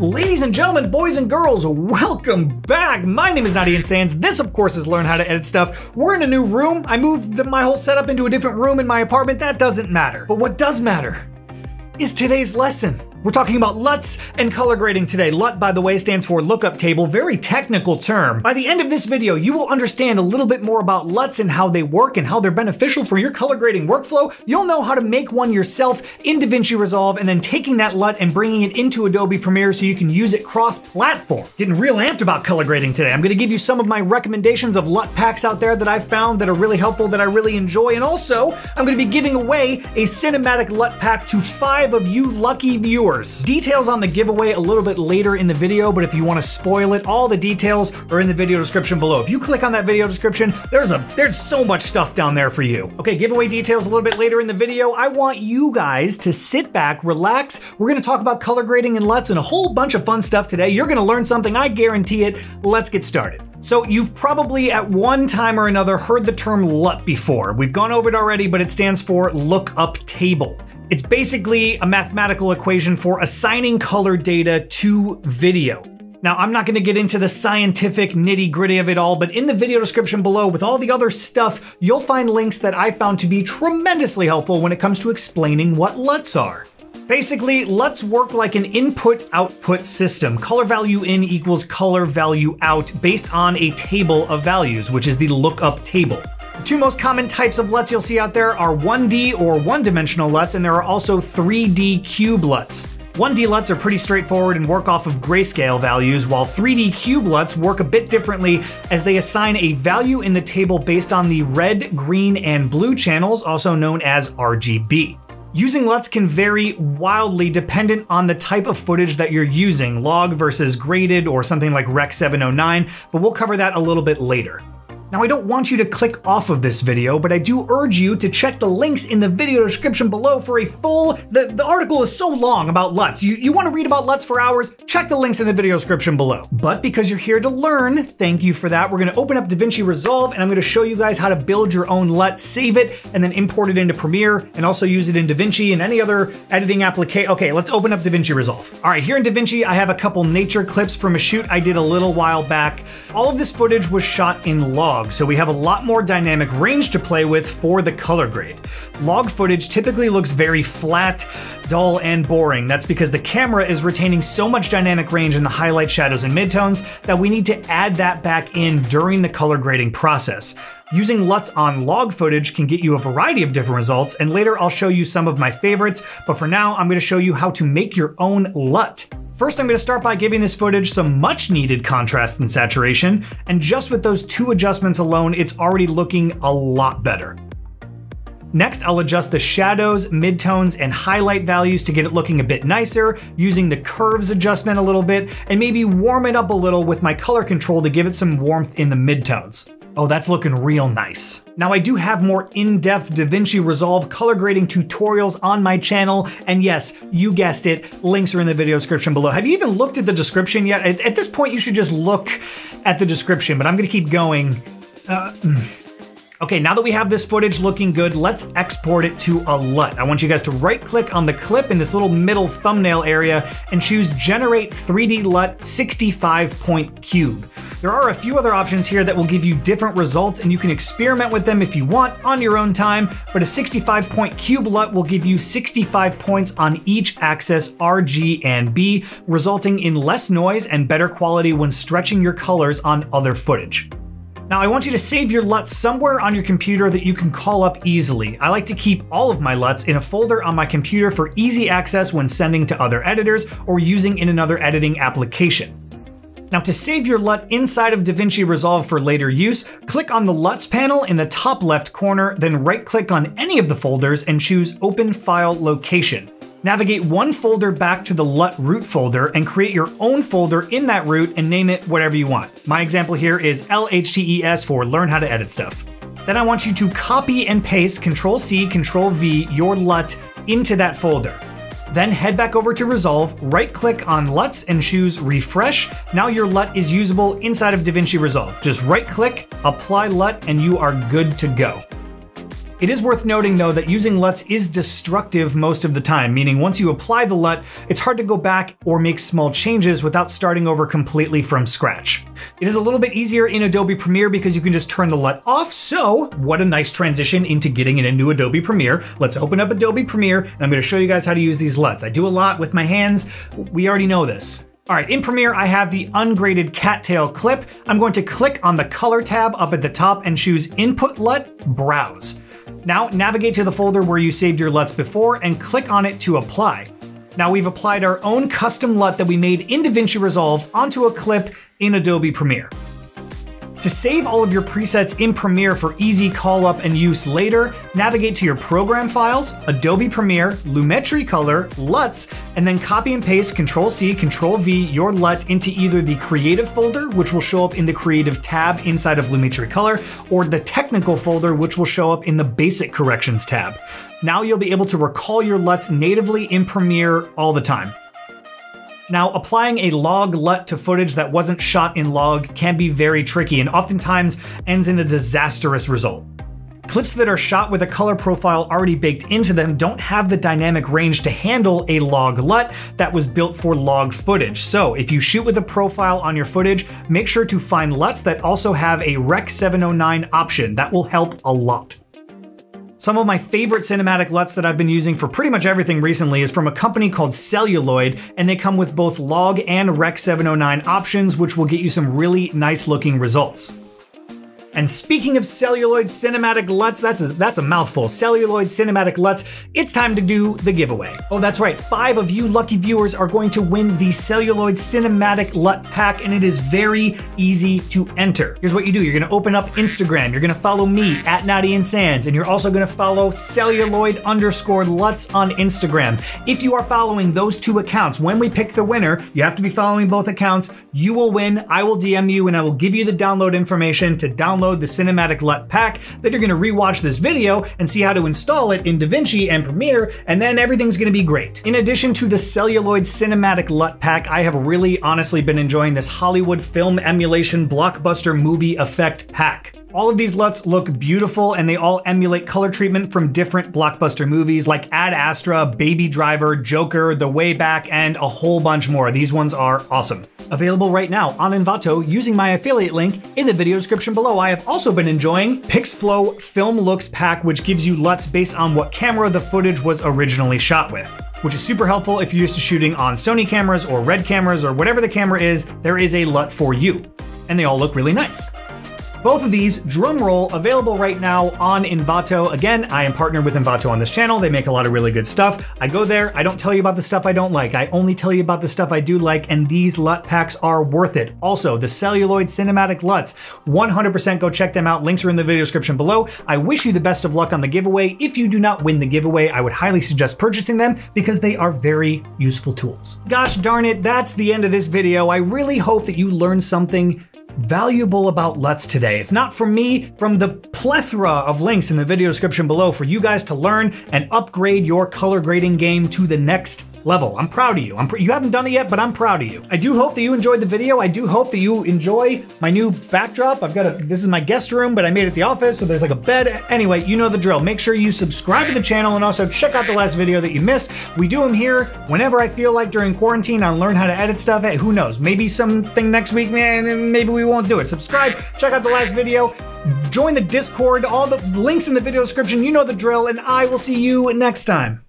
Ladies and gentlemen, boys and girls, welcome back. My name is notiansans. This, of course, is Learn How to Edit Stuff. We're in a new room. I moved my whole setup into a different room in my apartment. That doesn't matter. But what does matter is today's lesson. We're talking about LUTs and color grading today. LUT, by the way, stands for lookup table, very technical term. By the end of this video, you will understand a little bit more about LUTs and how they work and how they're beneficial for your color grading workflow. You'll know how to make one yourself in Davinci Resolve and then taking that LUT and bringing it into Adobe Premiere so you can use it cross-platform. Getting real amped about color grading today. I'm gonna give you some of my recommendations of LUT packs out there that I've found that are really helpful, that I really enjoy, and also I'm gonna be giving away a cinematic LUT pack to 5 of you lucky viewers. Details on the giveaway a little bit later in the video, but if you want to spoil it, all the details are in the video description below. If you click on that video description, there's so much stuff down there for you. Okay, giveaway details a little bit later in the video. I want you guys to sit back, relax. We're gonna talk about color grading and LUTs and a whole bunch of fun stuff today. You're gonna learn something, I guarantee it. Let's get started. So you've probably at one time or another heard the term LUT before. We've gone over it already, but it stands for lookup table. It's basically a mathematical equation for assigning color data to video. Now, I'm not gonna get into the scientific nitty-gritty of it all, but in the video description below with all the other stuff, you'll find links that I found to be tremendously helpful when it comes to explaining what LUTs are. Basically, LUTs work like an input-output system. Color value in equals color value out based on a table of values, which is the lookup table. The 2 most common types of LUTs you'll see out there are 1D or one-dimensional LUTs, and there are also 3D cube LUTs. 1D LUTs are pretty straightforward and work off of grayscale values, while 3D cube LUTs work a bit differently as they assign a value in the table based on the red, green, and blue channels, also known as RGB. Using LUTs can vary wildly dependent on the type of footage that you're using, log versus graded or something like Rec 709, but we'll cover that a little bit later. Now, I don't want you to click off of this video, but I do urge you to check the links in the video description below for a full, the article is so long about LUTs. You want to read about LUTs for hours, check the links in the video description below. But because you're here to learn, thank you for that, we're gonna open up Davinci Resolve and I'm gonna show you guys how to build your own LUT, save it, and then import it into Premiere, and also use it in Davinci and any other editing application. Okay, let's open up Davinci Resolve. All right, here in Davinci, I have a couple nature clips from a shoot I did a little while back. All of this footage was shot in log, so we have a lot more dynamic range to play with for the color grade. Log footage typically looks very flat, dull, and boring. That's because the camera is retaining so much dynamic range in the highlight, shadows, and midtones that we need to add that back in during the color grading process. Using LUTs on log footage can get you a variety of different results, and later I'll show you some of my favorites, but for now I'm going to show you how to make your own LUT. First, I'm going to start by giving this footage some much needed contrast and saturation, and just with those 2 adjustments alone, it's already looking a lot better. Next, I'll adjust the shadows, midtones, and highlight values to get it looking a bit nicer, using the curves adjustment a little bit, and maybe warm it up a little with my color control to give it some warmth in the midtones. Oh, that's looking real nice. Now, I do have more in-depth Davinci Resolve color grading tutorials on my channel, and yes, you guessed it, links are in the video description below. Have you even looked at the description yet? At this point, you should just look at the description, but I'm gonna keep going. Okay, now that we have this footage looking good, let's export it to a LUT. I want you guys to right-click on the clip in this little middle thumbnail area and choose Generate 3D LUT 65-point cube. There are a few other options here that will give you different results, and you can experiment with them if you want on your own time, but a 65-point cube LUT will give you 65 points on each axis, R, G, and B, resulting in less noise and better quality when stretching your colors on other footage. Now, I want you to save your LUTs somewhere on your computer that you can call up easily. I like to keep all of my LUTs in a folder on my computer for easy access when sending to other editors or using in another editing application. Now, to save your LUT inside of Davinci Resolve for later use, click on the LUTs panel in the top left corner, then right-click on any of the folders and choose Open File Location. Navigate one folder back to the LUT root folder and create your own folder in that root and name it whatever you want. My example here is LHTES for Learn How to Edit Stuff. Then I want you to copy and paste Control-C, Control-V your LUT into that folder. Then head back over to Resolve, right-click on LUTs and choose Refresh. Now your LUT is usable inside of Davinci Resolve. Just right-click, apply LUT, and you are good to go. It is worth noting though that using LUTs is destructive most of the time, meaning once you apply the LUT, it's hard to go back or make small changes without starting over completely from scratch. It is a little bit easier in Adobe Premiere because you can just turn the LUT off, so what a nice transition into getting it into Adobe Premiere. Let's open up Adobe Premiere and I'm gonna show you guys how to use these LUTs. I do a lot with my hands, we already know this. All right, in Premiere, I have the ungraded cattail clip. I'm going to click on the color tab up at the top and choose Input LUT, Browse. Now navigate to the folder where you saved your LUTs before and click on it to apply. Now we've applied our own custom LUT that we made in Davinci Resolve onto a clip in Adobe Premiere. To save all of your presets in Premiere for easy call up and use later, navigate to your program files, Adobe Premiere, Lumetri Color, LUTs, and then copy and paste Ctrl-C, Ctrl-V your LUT into either the Creative folder, which will show up in the Creative tab inside of Lumetri Color, or the Technical folder, which will show up in the Basic Corrections tab. Now you'll be able to recall your LUTs natively in Premiere all the time. Now, applying a log LUT to footage that wasn't shot in log can be very tricky and oftentimes ends in a disastrous result. Clips that are shot with a color profile already baked into them don't have the dynamic range to handle a log LUT that was built for log footage. So if you shoot with a profile on your footage, make sure to find LUTs that also have a Rec 709 option. That will help a lot. Some of my favorite cinematic LUTs that I've been using for pretty much everything recently is from a company called Celluloid, and they come with both log and Rec 709 options, which will get you some really nice looking results. And speaking of Celluloid Cinematic LUTs, that's a mouthful. Celluloid Cinematic LUTs, it's time to do the giveaway. Oh, that's right, 5 of you lucky viewers are going to win the Celluloid Cinematic LUT pack, and it is very easy to enter. Here's what you do. You're gonna open up Instagram, you're gonna follow me at notiansans, and you're also gonna follow celluloid_LUTs on Instagram. If you are following those 2 accounts, when we pick the winner, you have to be following both accounts, you will win, I will DM you, and I will give you the download information to download the Cinematic LUT pack. Then you're gonna rewatch this video and see how to install it in Davinci and Premiere, and then everything's gonna be great. In addition to the Celluloid Cinematic LUT pack, I have really honestly been enjoying this Hollywood film emulation blockbuster movie effect pack. All of these LUTs look beautiful and they all emulate color treatment from different blockbuster movies like Ad Astra, Baby Driver, Joker, The Way Back, and a whole bunch more. These ones are awesome. Available right now on Envato using my affiliate link in the video description below. I have also been enjoying PixFlow Film Looks pack, which gives you LUTs based on what camera the footage was originally shot with, which is super helpful if you're used to shooting on Sony cameras or Red cameras or whatever the camera is, there is a LUT for you. And they all look really nice. Both of these, drumroll, available right now on Envato. Again, I am partnered with Envato on this channel. They make a lot of really good stuff. I go there, I don't tell you about the stuff I don't like. I only tell you about the stuff I do like, and these LUT packs are worth it. Also, the Celluloid Cinematic LUTs, 100% go check them out. Links are in the video description below. I wish you the best of luck on the giveaway. If you do not win the giveaway, I would highly suggest purchasing them because they are very useful tools. Gosh darn it, that's the end of this video. I really hope that you learned something valuable about LUTs today. If not from me, from the plethora of links in the video description below for you guys to learn and upgrade your color grading game to the next level. I'm proud of you. You haven't done it yet, but I'm proud of you. I do hope that you enjoyed the video. I do hope that you enjoy my new backdrop. This is my guest room, but I made it the office, so there's like a bed. Anyway, you know the drill. Make sure you subscribe to the channel and also check out the last video that you missed. We do them here whenever I feel like during quarantine. I'll learn how to edit stuff. Hey, who knows? Maybe something next week, man, maybe we won't do it. Subscribe, check out the last video, join the Discord, all the links in the video description. You know the drill, and I will see you next time.